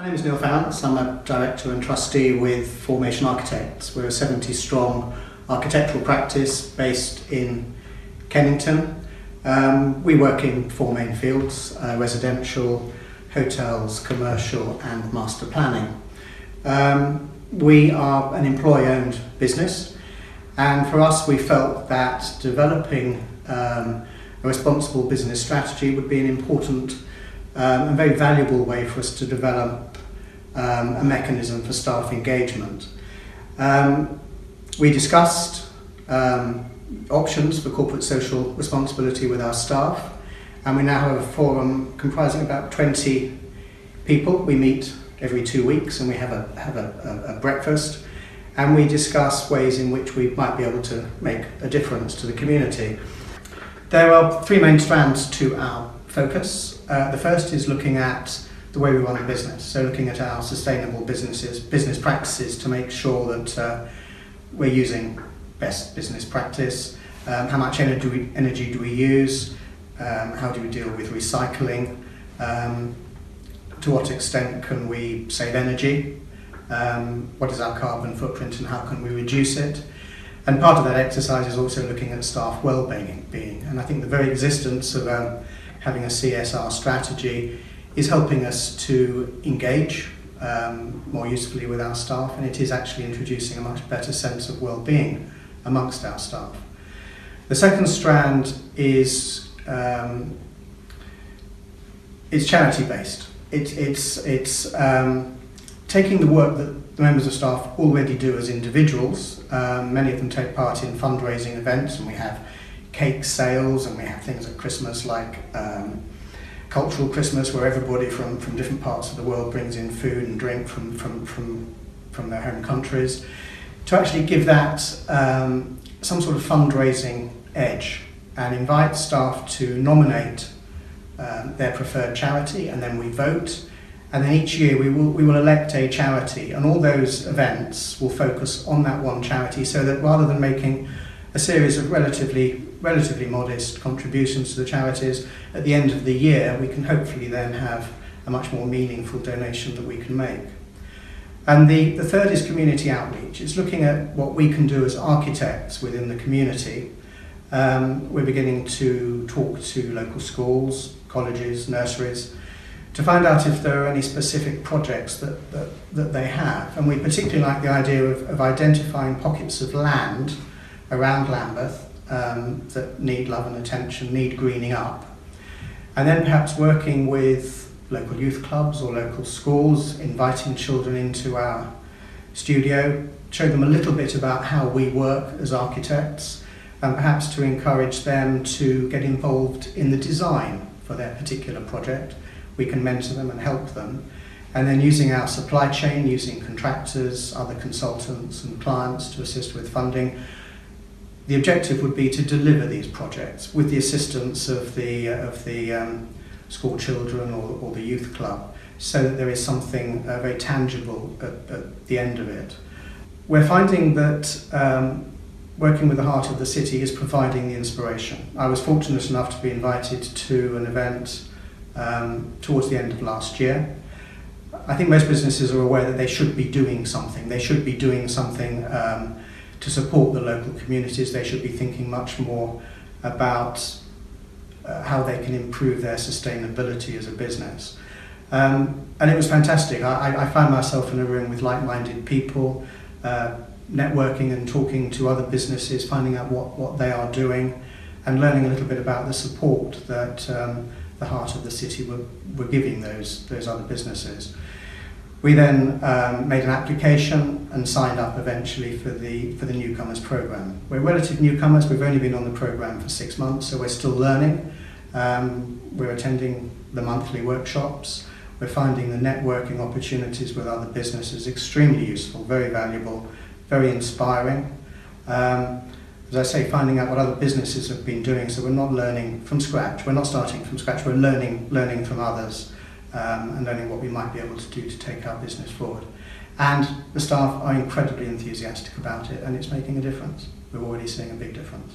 My name is Neil Farrance. I'm a director and trustee with Formation Architects. We're a 70-strong architectural practice based in Kennington. We work in four main fields: residential, hotels, commercial and master planning. We are an employee-owned business, and for us we felt that developing a responsible business strategy would be an important and very valuable way for us to develop a mechanism for staff engagement. We discussed options for corporate social responsibility with our staff, and we now have a forum comprising about 20 people. We meet every 2 weeks and we have a breakfast, and we discuss ways in which we might be able to make a difference to the community. There are three main strands to our focus. The first is looking at the way we run the business, so looking at our sustainable business practices to make sure that we're using best business practice. How much energy do we use? How do we deal with recycling? To what extent can we save energy? What is our carbon footprint and how can we reduce it? And part of that exercise is also looking at staff well-being. And I think the very existence of having a CSR strategy is helping us to engage more usefully with our staff, and it is actually introducing a much better sense of well-being amongst our staff. The second strand is charity-based. It's taking the work that the members of staff already do as individuals. Many of them take part in fundraising events, and we have cake sales, and we have things at Christmas like cultural Christmas, where everybody from different parts of the world brings in food and drink from their home countries, to actually give that some sort of fundraising edge and invite staff to nominate their preferred charity, and then we vote, and then each year we will elect a charity, and all those events will focus on that one charity, so that rather than making a series of relatively modest contributions to the charities, at the end of the year we can hopefully then have a much more meaningful donation that we can make. And the third is community outreach. It's looking at what we can do as architects within the community. We're beginning to talk to local schools, colleges, nurseries, to find out if there are any specific projects that they have. And we particularly like the idea of identifying pockets of land around Lambeth that need love and attention, need greening up, and then perhaps working with local youth clubs or local schools, inviting children into our studio, show them a little bit about how we work as architects, and perhaps to encourage them to get involved in the design for their particular project. We can mentor them and help them, and then using our supply chain, using contractors, other consultants and clients to assist with funding. The objective would be to deliver these projects with the assistance of the school children or the youth club, so that there is something very tangible at the end of it. We're finding that working with the heart of the city is providing the inspiration. I was fortunate enough to be invited to an event towards the end of last year. I think most businesses are aware that they should be doing something. They should be doing something to support the local communities. They should be thinking much more about how they can improve their sustainability as a business. And it was fantastic. I found myself in a room with like-minded people, networking and talking to other businesses, finding out what they are doing, and learning a little bit about the support that the heart of the city were giving those other businesses. We then made an application and signed up eventually for the Newcomers programme. We're relative newcomers. We've only been on the programme for 6 months, so we're still learning. We're attending the monthly workshops. We're finding the networking opportunities with other businesses extremely useful, very valuable, very inspiring. As I say, finding out what other businesses have been doing, so we're not learning from scratch. We're not starting from scratch. We're learning from others. And learning what we might be able to do to take our business forward. And the staff are incredibly enthusiastic about it, and it's making a difference. We're already seeing a big difference.